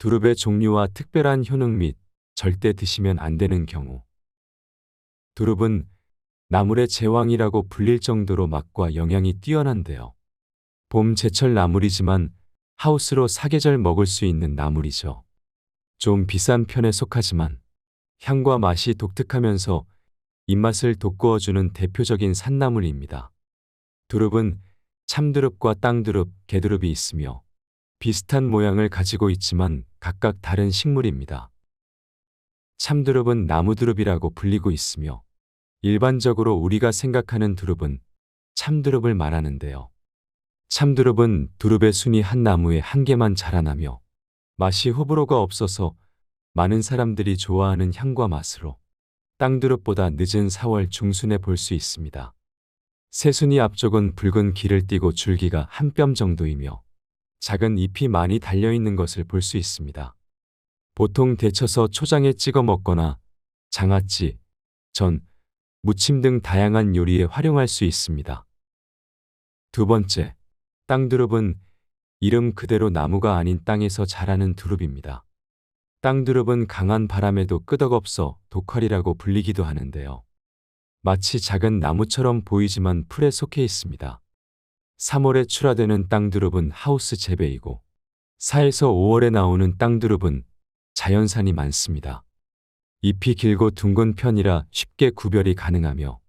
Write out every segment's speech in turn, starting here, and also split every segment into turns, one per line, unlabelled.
두릅의 종류와 특별한 효능 및 절대 드시면 안 되는 경우. 두릅은 나물의 제왕이라고 불릴 정도로 맛과 영양이 뛰어난데요. 봄 제철 나물이지만 하우스로 사계절 먹을 수 있는 나물이죠. 좀 비싼 편에 속하지만 향과 맛이 독특하면서 입맛을 돋구어주는 대표적인 산나물입니다. 두릅은 참두릅과 땅두릅, 개두릅이 있으며 비슷한 모양을 가지고 있지만 각각 다른 식물입니다. 참두릅은 나무두릅이라고 불리고 있으며 일반적으로 우리가 생각하는 두릅은 참두릅을 말하는데요. 참두릅은 두릅의 순이 한 나무에 한 개만 자라나며 맛이 호불호가 없어서 많은 사람들이 좋아하는 향과 맛으로 땅두릅보다 늦은 4월 중순에 볼 수 있습니다. 새순이 앞쪽은 붉은 기를 띠고 줄기가 한 뼘 정도이며 작은 잎이 많이 달려있는 것을 볼 수 있습니다. 보통 데쳐서 초장에 찍어 먹거나 장아찌, 전, 무침 등 다양한 요리에 활용할 수 있습니다. 두 번째, 땅두릅은 이름 그대로 나무가 아닌 땅에서 자라는 두릅입니다. 땅두릅은 강한 바람에도 끄덕없어 독활이라고 불리기도 하는데요. 마치 작은 나무처럼 보이지만 풀에 속해 있습니다. 3월에 출하되는 땅두릅은 하우스 재배이고 4에서 5월에 나오는 땅두릅은 자연산이 많습니다. 잎이 길고 둥근 편이라 쉽게 구별이 가능하며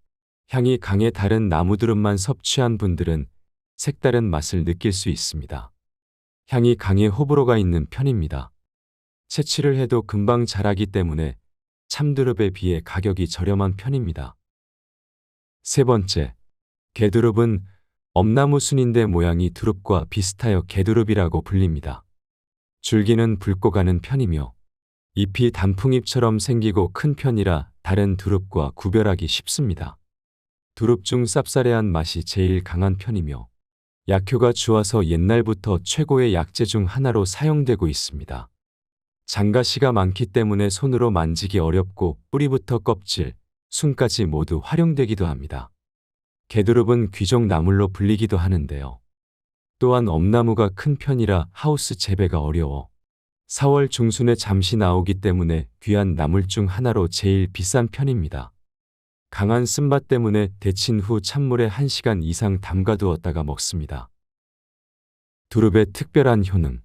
향이 강해 다른 나무두릅만 섭취한 분들은 색다른 맛을 느낄 수 있습니다. 향이 강해 호불호가 있는 편입니다. 채취를 해도 금방 자라기 때문에 참두릅에 비해 가격이 저렴한 편입니다. 세 번째, 개두릅은 엄나무 순인데 모양이 두릅과 비슷하여 개두릅이라고 불립니다. 줄기는 붉고 가는 편이며 잎이 단풍잎처럼 생기고 큰 편이라 다른 두릅과 구별하기 쉽습니다. 두릅 중 쌉싸래한 맛이 제일 강한 편이며 약효가 좋아서 옛날부터 최고의 약재 중 하나로 사용되고 있습니다. 장가시가 많기 때문에 손으로 만지기 어렵고 뿌리부터 껍질, 순까지 모두 활용되기도 합니다. 개두릅은 귀족 나물로 불리기도 하는데요. 또한 엄나무가 큰 편이라 하우스 재배가 어려워 4월 중순에 잠시 나오기 때문에 귀한 나물 중 하나로 제일 비싼 편입니다. 강한 쓴맛 때문에 데친 후 찬물에 1시간 이상 담가두었다가 먹습니다. 두릅의 특별한 효능.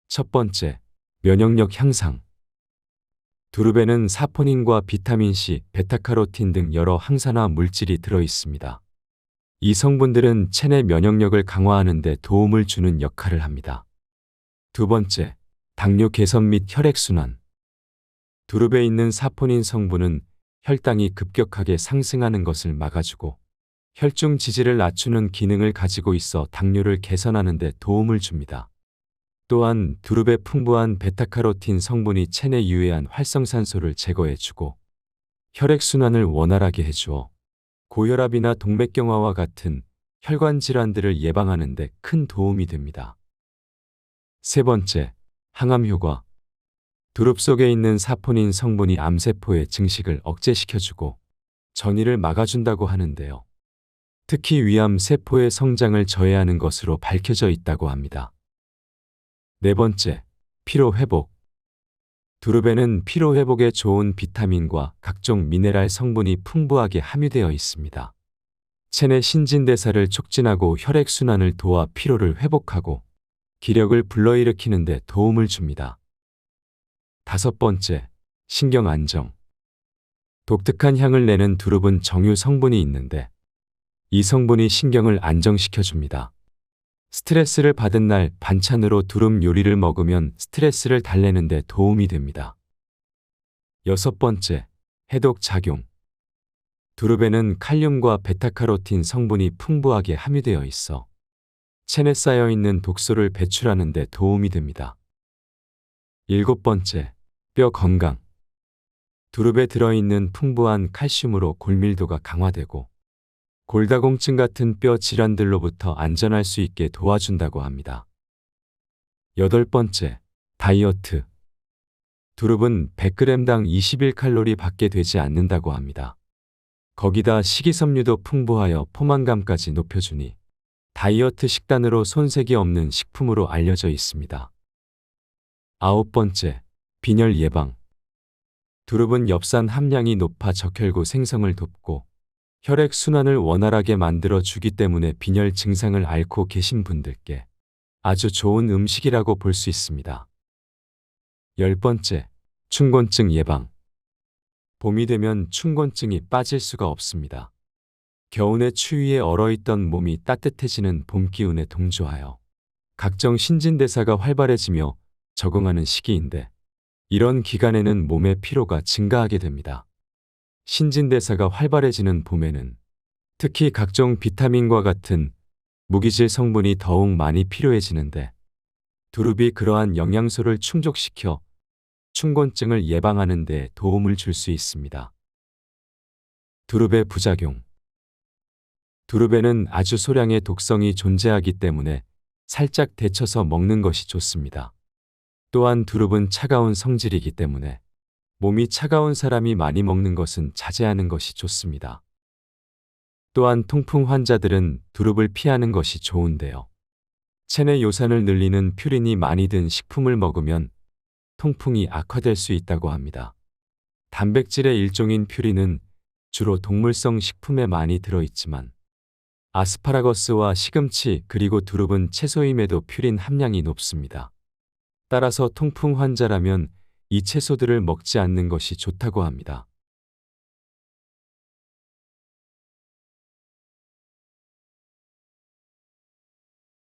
첫 번째, 면역력 향상. 두릅에는 사포닌과 비타민C, 베타카로틴 등 여러 항산화 물질이 들어 있습니다. 이 성분들은 체내 면역력을 강화하는 데 도움을 주는 역할을 합니다. 두 번째, 당뇨 개선 및 혈액순환. 두릅에 있는 사포닌 성분은 혈당이 급격하게 상승하는 것을 막아주고 혈중 지질을 낮추는 기능을 가지고 있어 당뇨를 개선하는 데 도움을 줍니다. 또한 두릅에 풍부한 베타카로틴 성분이 체내 유해한 활성산소를 제거해주고 혈액순환을 원활하게 해주어 고혈압이나 동맥경화와 같은 혈관 질환들을 예방하는 데 큰 도움이 됩니다. 세 번째, 항암 효과. 두릅 속에 있는 사포닌 성분이 암세포의 증식을 억제시켜주고 전이를 막아준다고 하는데요. 특히 위암 세포의 성장을 저해하는 것으로 밝혀져 있다고 합니다. 네 번째, 피로 회복. 두릅에는 피로 회복에 좋은 비타민과 각종 미네랄 성분이 풍부하게 함유되어 있습니다. 체내 신진대사를 촉진하고 혈액순환을 도와 피로를 회복하고 기력을 불러일으키는 데 도움을 줍니다. 다섯 번째, 신경 안정. 독특한 향을 내는 두릅은 정유 성분이 있는데 이 성분이 신경을 안정시켜줍니다. 스트레스를 받은 날 반찬으로 두릅 요리를 먹으면 스트레스를 달래는 데 도움이 됩니다. 여섯 번째, 해독 작용. 두릅에는 칼륨과 베타카로틴 성분이 풍부하게 함유되어 있어 체내 쌓여있는 독소를 배출하는 데 도움이 됩니다. 일곱 번째, 뼈 건강. 두릅에 들어있는 풍부한 칼슘으로 골밀도가 강화되고 골다공증 같은 뼈 질환들로부터 안전할 수 있게 도와준다고 합니다. 여덟 번째, 다이어트. 두릅은 100g당 21칼로리 밖에 되지 않는다고 합니다. 거기다 식이섬유도 풍부하여 포만감까지 높여주니 다이어트 식단으로 손색이 없는 식품으로 알려져 있습니다. 9번째, 빈혈 예방. 두릅은 엽산 함량이 높아 적혈구 생성을 돕고 혈액 순환을 원활하게 만들어 주기 때문에 빈혈 증상을 앓고 계신 분들께 아주 좋은 음식이라고 볼 수 있습니다. 10번째, 춘곤증 예방. 봄이 되면 춘곤증이 빠질 수가 없습니다. 겨울의 추위에 얼어있던 몸이 따뜻해지는 봄 기운에 동조하여 각종 신진대사가 활발해지며 적응하는 시기인데 이런 기간에는 몸의 피로가 증가하게 됩니다. 신진대사가 활발해지는 봄에는 특히 각종 비타민과 같은 무기질 성분이 더욱 많이 필요해지는데 두릅이 그러한 영양소를 충족시켜 춘곤증을 예방하는 데 도움을 줄 수 있습니다. 두릅의 부작용. 두릅에는 아주 소량의 독성이 존재하기 때문에 살짝 데쳐서 먹는 것이 좋습니다. 또한 두릅은 차가운 성질이기 때문에 몸이 차가운 사람이 많이 먹는 것은 자제하는 것이 좋습니다. 또한 통풍 환자들은 두릅을 피하는 것이 좋은데요. 체내 요산을 늘리는 퓨린이 많이 든 식품을 먹으면 통풍이 악화될 수 있다고 합니다. 단백질의 일종인 퓨린은 주로 동물성 식품에 많이 들어있지만 아스파라거스와 시금치 그리고 두릅은 채소임에도 퓨린 함량이 높습니다. 따라서 통풍 환자라면 이 채소들을 먹지 않는 것이 좋다고 합니다.